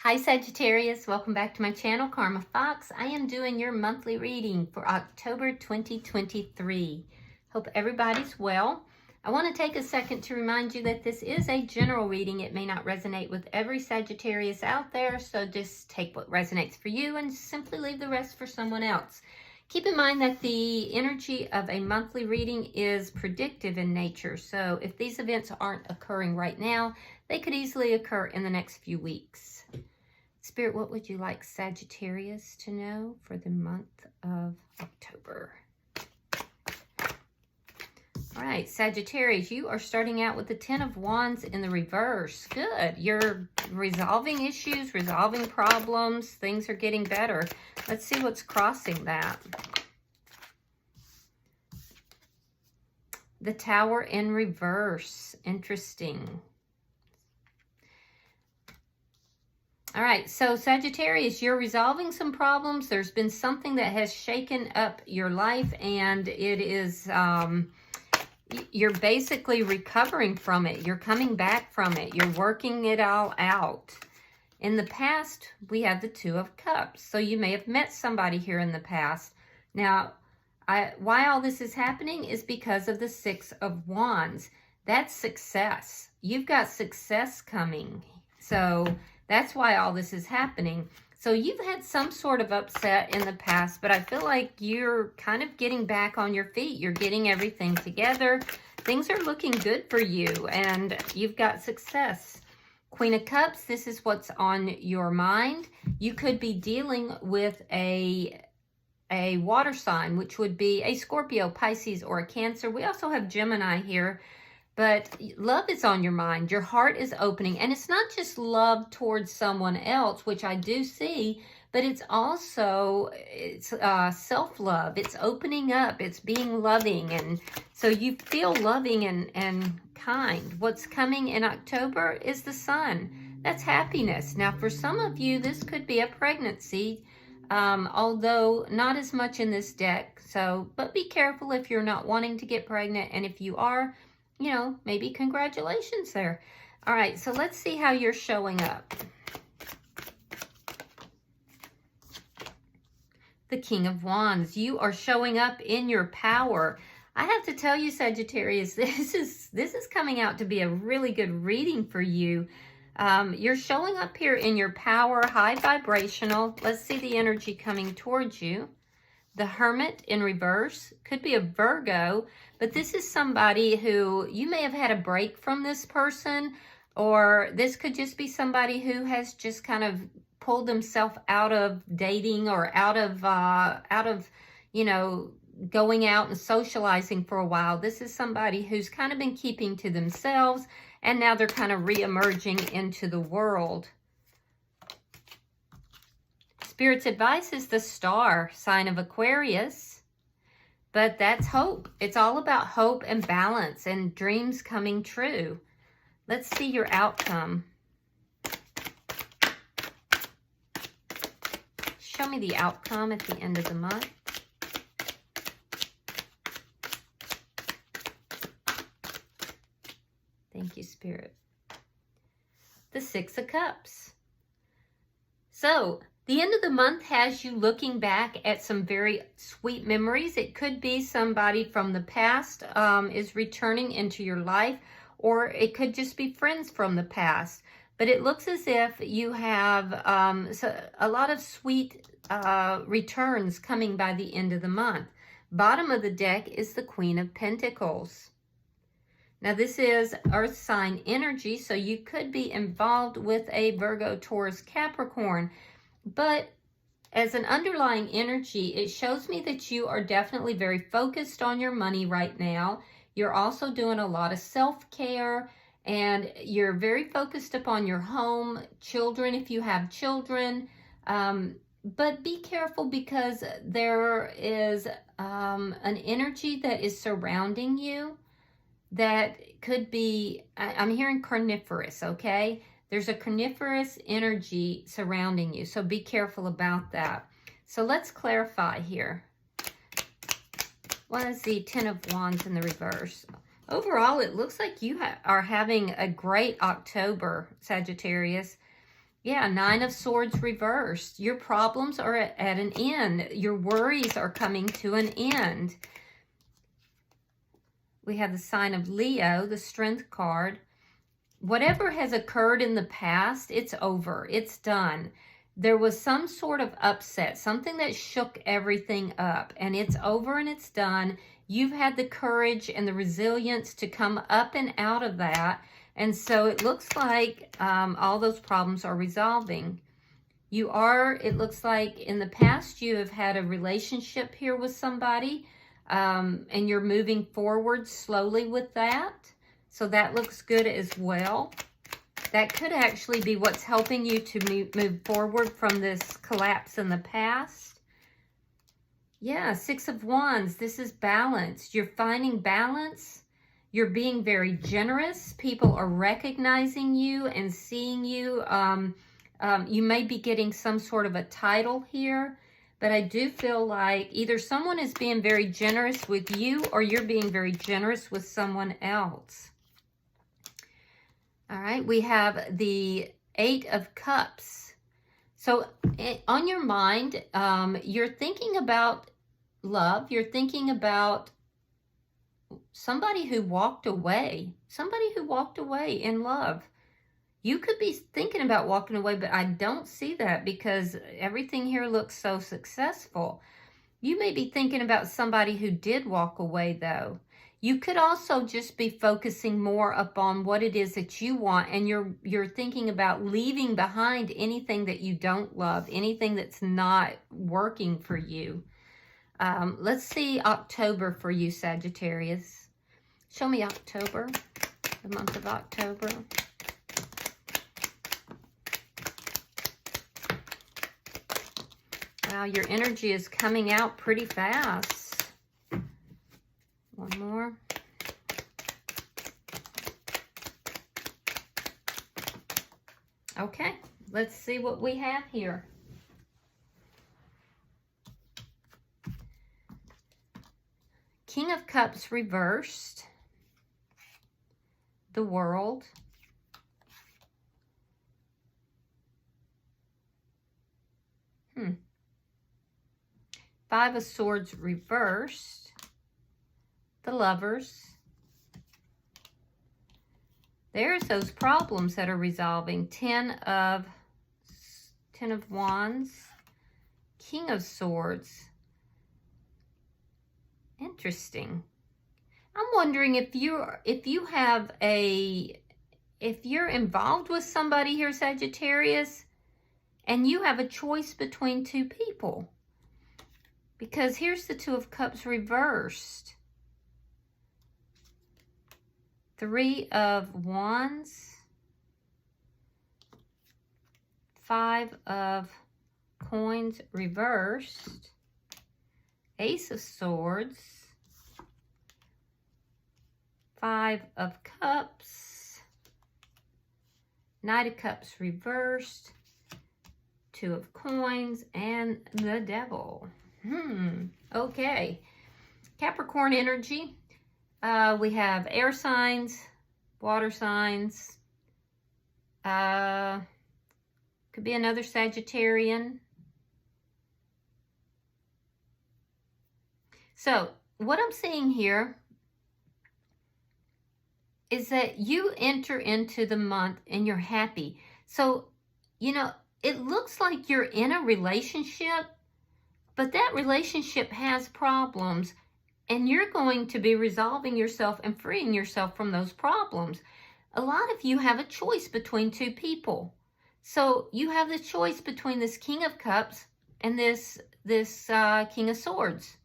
Hi Sagittarius, welcome back to my channel, Karma Fox. I am doing your monthly reading for October 2023. Hope everybody's well. I want to take a second to remind you that this is a general reading. It may not resonate with every Sagittarius out there, so just take what resonates for you and simply leave the rest for someone else. Keep in mind that the energy of a monthly reading is predictive in nature, so if these events aren't occurring right now, they could easily occur in the next few weeks. Spirit, what would you like Sagittarius to know for the month of October? All right, Sagittarius, you are starting out with the Ten of Wands in the reverse. Good. You're resolving issues, resolving problems. Things are getting better. Let's see what's crossing that. The Tower in reverse. Interesting. All right, so Sagittarius, you're resolving some problems. There's been something that has shaken up your life, and it is, you're basically recovering from it. You're coming back from it. You're working it all out. In the past, we have the Two of Cups. So you may have met somebody here in the past. Now, why all this is happening is because of the Six of Wands. That's success. You've got success coming. So that's why all this is happening. So you've had some sort of upset in the past, but I feel like you're kind of getting back on your feet. You're getting everything together. Things are looking good for you, and you've got success. Queen of Cups, this is what's on your mind. You could be dealing with a water sign, which would be a Scorpio, Pisces, or a Cancer. We also have Gemini here. But love is on your mind. Your heart is opening. And it's not just love towards someone else, which I do see, but it's also self-love. It's opening up. It's being loving. And so you feel loving and kind. What's coming in October is the Sun. That's happiness. Now, for some of you, this could be a pregnancy, although not as much in this deck. But be careful if you're not wanting to get pregnant. And if you are, you know, maybe congratulations there. All right, so let's see how you're showing up. The King of Wands. You are showing up in your power. I have to tell you, Sagittarius, this is coming out to be a really good reading for you. You're showing up here in your power, high vibrational. Let's see the energy coming towards you. The Hermit in reverse could be a Virgo, but this is somebody who you may have had a break from this person, or this could just be somebody who has just kind of pulled themselves out of dating or out of, you know, going out and socializing for a while. This is somebody who's kind of been keeping to themselves, and now they're kind of re-emerging into the world. Spirit's advice is the Star, sign of Aquarius, but that's hope. It's all about hope and balance and dreams coming true. Let's see your outcome. Show me the outcome at the end of the month. Thank you, Spirit. The Six of Cups. So, the end of the month has you looking back at some very sweet memories. It could be somebody from the past is returning into your life, or it could just be friends from the past. But it looks as if you have a lot of sweet returns coming by the end of the month. Bottom of the deck is the Queen of Pentacles. Now, this is Earth sign energy, so you could be involved with a Virgo, Taurus, Capricorn. But as an underlying energy, it shows me that you are definitely very focused on your money right now. You're also doing a lot of self-care, and you're very focused upon your home, children if you have children. But be careful, because there is an energy that is surrounding you that could be, I'm hearing carnivorous, okay? There's a carnivorous energy surrounding you, so be careful about that. So let's clarify here. What is the Ten of Wands in the reverse? Overall, it looks like you are having a great October, Sagittarius. Yeah, Nine of Swords reversed. Your problems are at an end. Your worries are coming to an end. We have the sign of Leo, the Strength card. Whatever has occurred in the past, it's over. It's done. There was some sort of upset, something that shook everything up, and it's over and it's done. You've had the courage and the resilience to come up and out of that. And so it looks like all those problems are resolving. It looks like in the past you have had a relationship here with somebody, and you're moving forward slowly with that. So that looks good as well. That could actually be what's helping you to move forward from this collapse in the past. Yeah, Six of Wands. This is balance. You're finding balance. You're being very generous. People are recognizing you and seeing you. You may be getting some sort of a title here, but I do feel like either someone is being very generous with you or you're being very generous with someone else. All right, we have the Eight of Cups. So on your mind, you're thinking about love. You're thinking about somebody who walked away in love. You could be thinking about walking away, but I don't see that because everything here looks so successful. You may be thinking about somebody who did walk away, though. You could also just be focusing more upon what it is that you want, and you're thinking about leaving behind anything that you don't love, anything that's not working for you. Let's see October for you, Sagittarius. Show me October, the month of October. Wow, your energy is coming out pretty fast. One more. Okay, let's see what we have here. King of Cups reversed. The World. Five of Swords reversed. The Lovers. There's those problems that are resolving. Ten of Wands. King of Swords. Interesting. I'm wondering if you're involved with somebody here, Sagittarius, and you have a choice between two people. Because here's the Two of Cups reversed. Three of Wands. Five of Coins reversed. Ace of Swords. Five of Cups. Knight of Cups reversed. Two of Coins and the Devil. Okay. Capricorn energy. We have air signs, water signs. Could be another Sagittarian. So what I'm seeing here is that you enter into the month and you're happy. So, you know, it looks like you're in a relationship, but that relationship has problems, and you're going to be resolving yourself and freeing yourself from those problems. A lot of you have a choice between two people. So you have the choice between this King of Cups and this King of Swords.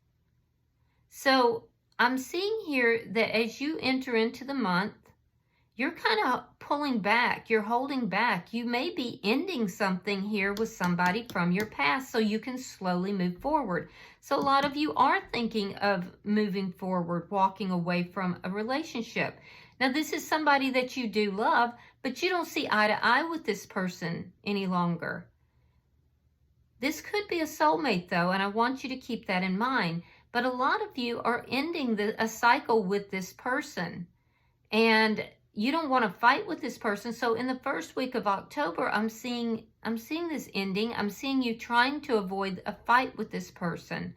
So I'm seeing here that as you enter into the month, you're kind of pulling back. You're holding back. You may be ending something here with somebody from your past so you can slowly move forward. So a lot of you are thinking of moving forward, walking away from a relationship. Now, this is somebody that you do love, but you don't see eye to eye with this person any longer. This could be a soulmate, though, and I want you to keep that in mind. But a lot of you are ending a cycle with this person. And you don't want to fight with this person. So in the first week of October, I'm seeing this ending. I'm seeing you trying to avoid a fight with this person.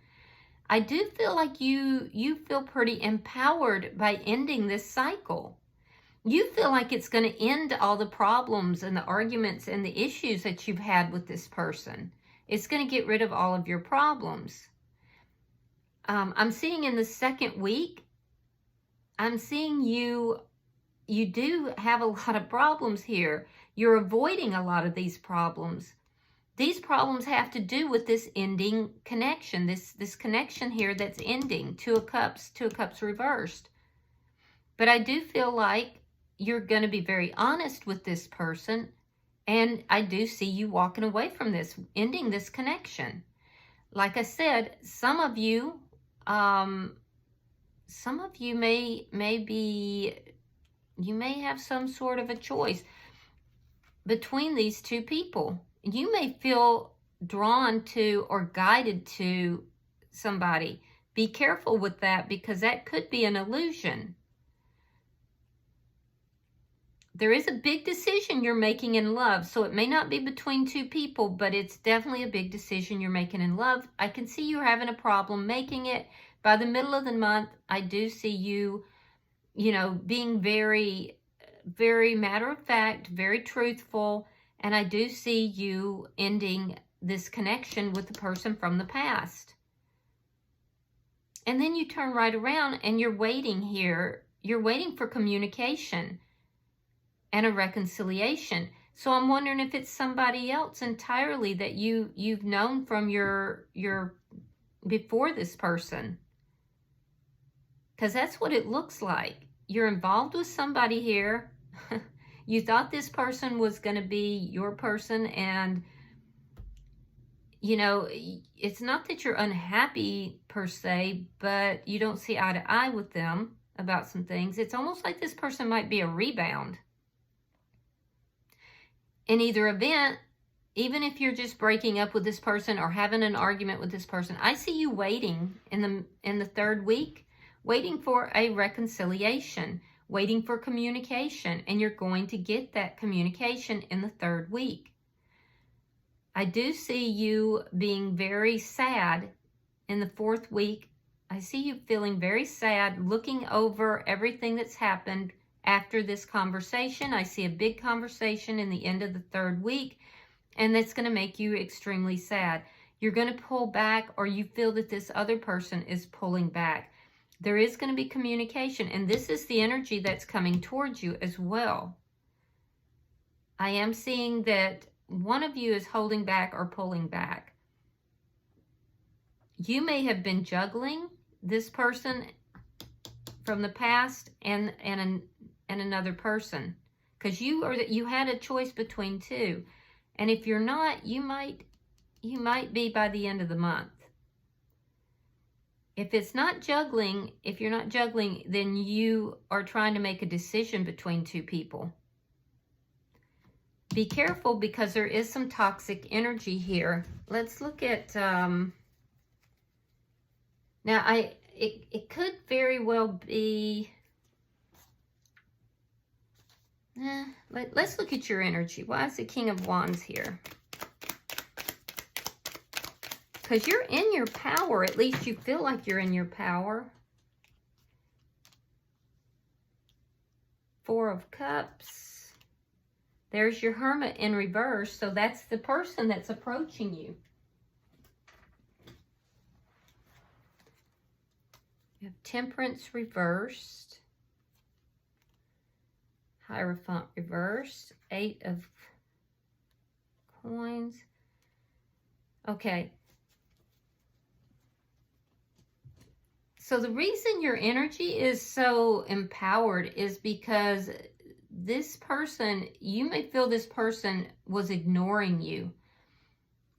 I do feel like you feel pretty empowered by ending this cycle. You feel like it's going to end all the problems and the arguments and the issues that you've had with this person. It's going to get rid of all of your problems. I'm seeing in the second week, I'm seeing you do have a lot of problems here. You're avoiding a lot of these problems. These problems have to do with this ending connection, this connection here that's ending. Two of Cups reversed. But I do feel like you're going to be very honest with this person, and I do see you walking away from this, ending this connection. Like I said, some of you may have some sort of a choice between these two people. You may feel drawn to or guided to somebody. Be careful with that, because that could be an illusion. There is a big decision you're making in love, so it may not be between two people, but it's definitely a big decision you're making in love. I can see you having a problem making it. By the middle of the month, I do see you, being very, very matter-of-fact, very truthful, and I do see you ending this connection with the person from the past. And then you turn right around and you're waiting here. You're waiting for communication and a reconciliation. So I'm wondering if it's somebody else entirely that you've known from your before this person. Because that's what it looks like. You're involved with somebody here. You thought this person was going to be your person, and it's not that you're unhappy per se, but you don't see eye to eye with them about some things. It's almost like this person might be a rebound. In either event, even if you're just breaking up with this person or having an argument with this person, I see you waiting in the third week, waiting for a reconciliation, waiting for communication, and you're going to get that communication in the third week. I do see you being very sad in the fourth week. I see you feeling very sad, looking over everything that's happened after this conversation. I see a big conversation in the end of the third week, and that's going to make you extremely sad. You're going to pull back, or you feel that this other person is pulling back. There is going to be communication, and this is the energy that's coming towards you as well. I am seeing that one of you is holding back or pulling back. You may have been juggling this person from the past and another person, because you had a choice between two, and if you're not, you might be by the end of the month. If you're not juggling, then you are trying to make a decision between two people. Be careful, because there is some toxic energy here. Let's look at, now it could very well be, let's look at your energy. Why is the King of Wands here? Because you're in your power. At least you feel like you're in your power. Four of Cups. There's your Hermit in reverse. So that's the person that's approaching you. You have Temperance reversed. Hierophant reversed. Eight of Coins. Okay. So the reason your energy is so empowered is because this person, you may feel this person was ignoring you.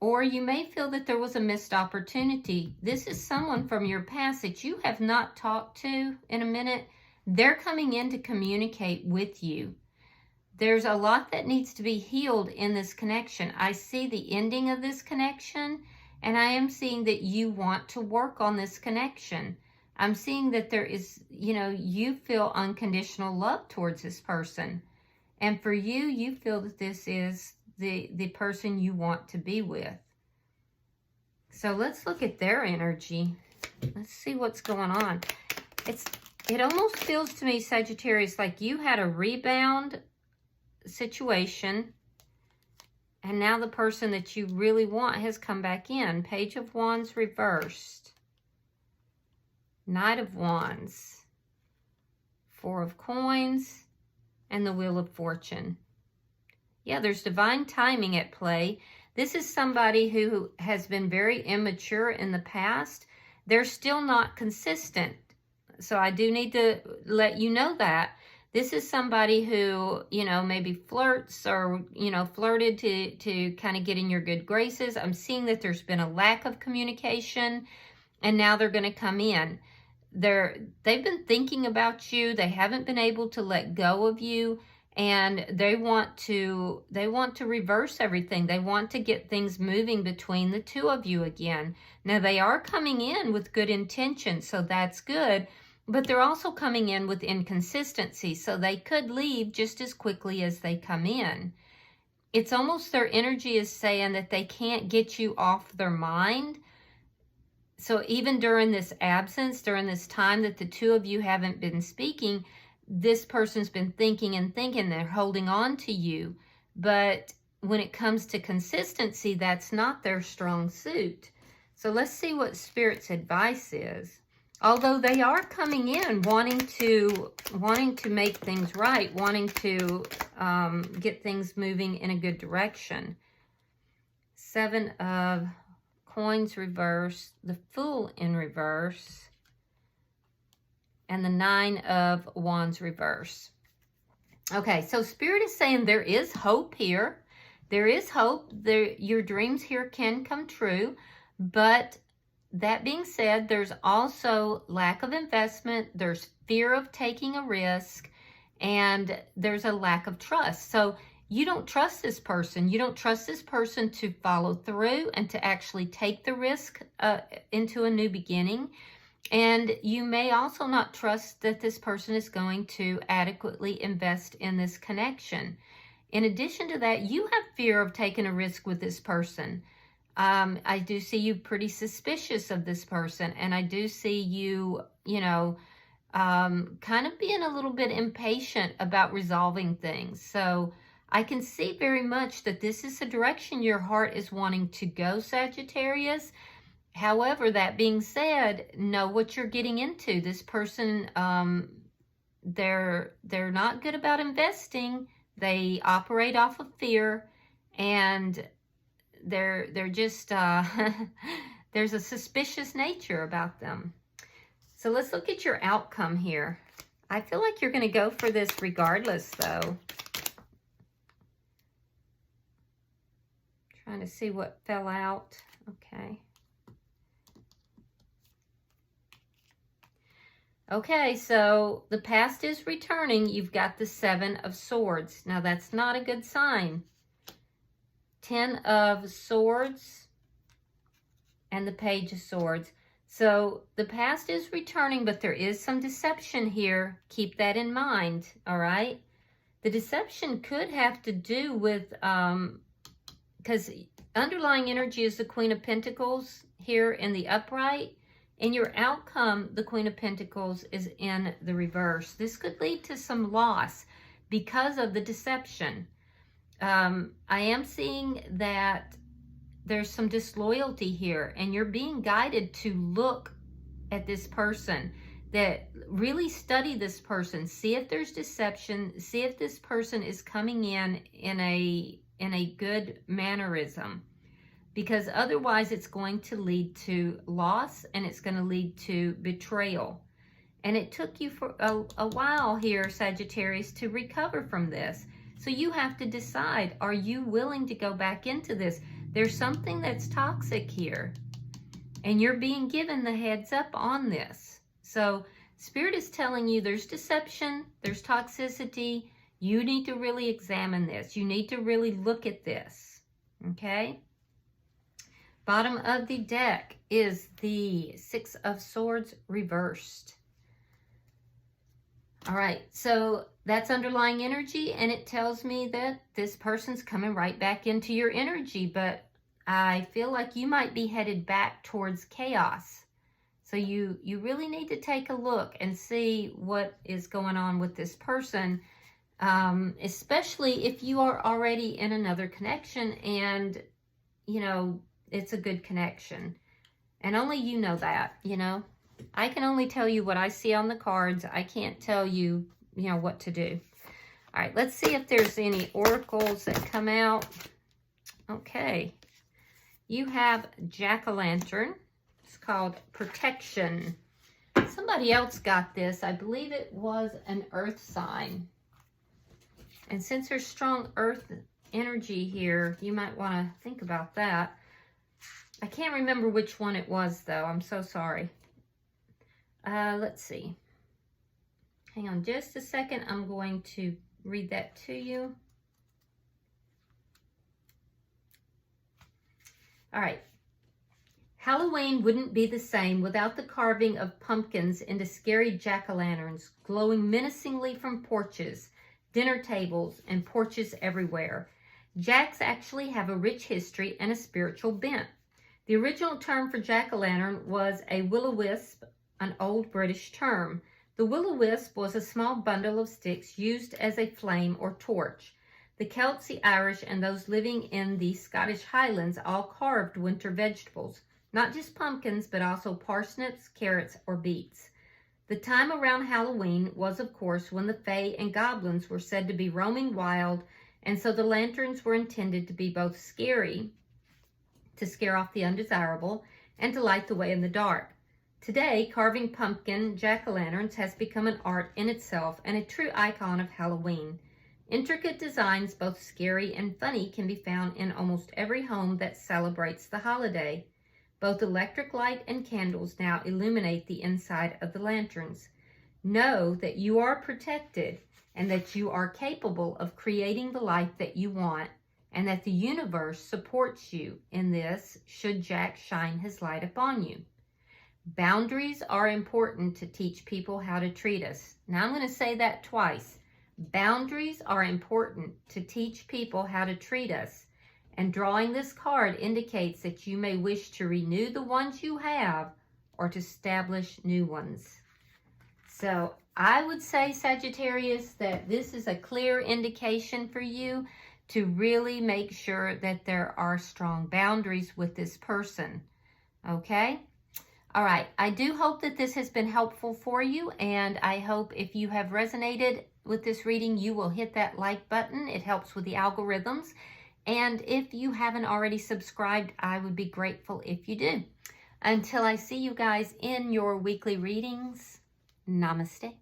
Or you may feel that there was a missed opportunity. This is someone from your past that you have not talked to in a minute. They're coming in to communicate with you. There's a lot that needs to be healed in this connection. I see the ending of this connection, and I am seeing that you want to work on this connection. I'm seeing that there is, you know, you feel unconditional love towards this person. And for you, you feel that this is the person you want to be with. So let's look at their energy. Let's see what's going on. It almost feels to me, Sagittarius, like you had a rebound situation, and now the person that you really want has come back in. Page of Wands reversed. Knight of Wands. Four of Coins. And the Wheel of Fortune. Yeah, there's divine timing at play. This is somebody who has been very immature in the past. They're still not consistent. So I do need to let you know that. This is somebody who, you know, maybe flirts or, you know, flirted to kind of get in your good graces. I'm seeing that there's been a lack of communication, and now they're going to come in. They've been thinking about you. They haven't been able to let go of you, and they want to reverse everything. They want to get things moving between the two of you again. Now, they are coming in with good intention, so that's good, but they're also coming in with inconsistency, so they could leave just as quickly as they come in. It's almost their energy is saying that they can't get you off their mind. So even during this absence, during this time that the two of you haven't been speaking, this person's been thinking and thinking. They're holding on to you. But when it comes to consistency, that's not their strong suit. So let's see what Spirit's advice is. Although they are coming in wanting to make things right, wanting to get things moving in a good direction. Seven of Coins reverse, the Fool in reverse, and the Nine of Wands reverse. Okay, so Spirit is saying there is hope here. There is hope. Your dreams here can come true. But that being said, there's also lack of investment. There's fear of taking a risk. And there's a lack of trust. So you don't trust this person. You don't trust this person to follow through and to actually take the risk into a new beginning. And you may also not trust that this person is going to adequately invest in this connection. In addition to that, you have fear of taking a risk with this person. I do see you pretty suspicious of this person. And I do see you, you know, kind of being a little bit impatient about resolving things. So I can see very much that this is the direction your heart is wanting to go, Sagittarius. However, that being said, know what you're getting into. This person, they're not good about investing. They operate off of fear, and they're just there's a suspicious nature about them. So let's look at your outcome here. I feel like you're going to go for this regardless, though. Trying to see what fell out. Okay. Okay, so the past is returning. You've got the Seven of Swords. Now, that's not a good sign. 10 of Swords and the Page of Swords. So the past is returning, but there is some deception here. Keep that in mind, all right? The deception could have to do with, because underlying energy is the Queen of Pentacles here in the upright. In your outcome, the Queen of Pentacles is in the reverse. This could lead to some loss because of the deception. I am seeing that there's some disloyalty here, and you're being guided to look at this person, that really study this person, see if there's deception, see if this person is coming in a good mannerism. Because otherwise it's going to lead to loss, and it's going to lead to betrayal. And it took you for a while here, Sagittarius, to recover from this. So you have to decide, are you willing to go back into this? There's something that's toxic here, and you're being given the heads up on this. So Spirit is telling you there's deception, there's toxicity. You need to really examine this. You need to really look at this, okay? Bottom of the deck is the Six of Swords reversed. All right, so that's underlying energy, and it tells me that this person's coming right back into your energy, but I feel like you might be headed back towards chaos. So you really need to take a look and see what is going on with this person, especially if you are already in another connection and, you know, it's a good connection. And only you know that, you know. I can only tell you what I see on the cards. I can't tell you, you know, what to do. All right, let's see if there's any oracles that come out. Okay. You have Jack-o'-lantern. It's called Protection. Somebody else got this. I believe it was an earth sign. And since there's strong earth energy here, you might want to think about that. I can't remember which one it was, though. I'm so sorry. Let's see. Hang on just a second. I'm going to read that to you. All right. Halloween wouldn't be the same without the carving of pumpkins into scary jack-o'-lanterns, glowing menacingly from porches, dinner tables, and porches everywhere. Jacks actually have a rich history and a spiritual bent. The original term for jack-o'-lantern was a will-o'-wisp, an old British term. The will-o'-wisp was a small bundle of sticks used as a flame or torch. The Celts, the Irish, and those living in the Scottish Highlands all carved winter vegetables, not just pumpkins, but also parsnips, carrots, or beets. The time around Halloween was, of course, when the fae and goblins were said to be roaming wild, and so the lanterns were intended to be both scary, to scare off the undesirable, and to light the way in the dark. Today, carving pumpkin jack-o'-lanterns has become an art in itself and a true icon of Halloween. Intricate designs, both scary and funny, can be found in almost every home that celebrates the holiday. Both electric light and candles now illuminate the inside of the lanterns. Know that you are protected and that you are capable of creating the life that you want, and that the universe supports you in this should Jack shine his light upon you. Boundaries are important to teach people how to treat us. Now I'm going to say that twice. Boundaries are important to teach people how to treat us. And drawing this card indicates that you may wish to renew the ones you have or to establish new ones. So I would say, Sagittarius, that this is a clear indication for you to really make sure that there are strong boundaries with this person. Okay? All right. I do hope that this has been helpful for you, and I hope if you have resonated with this reading, you will hit that like button. It helps with the algorithms. And if you haven't already subscribed, I would be grateful if you do. Until I see you guys in your weekly readings, namaste.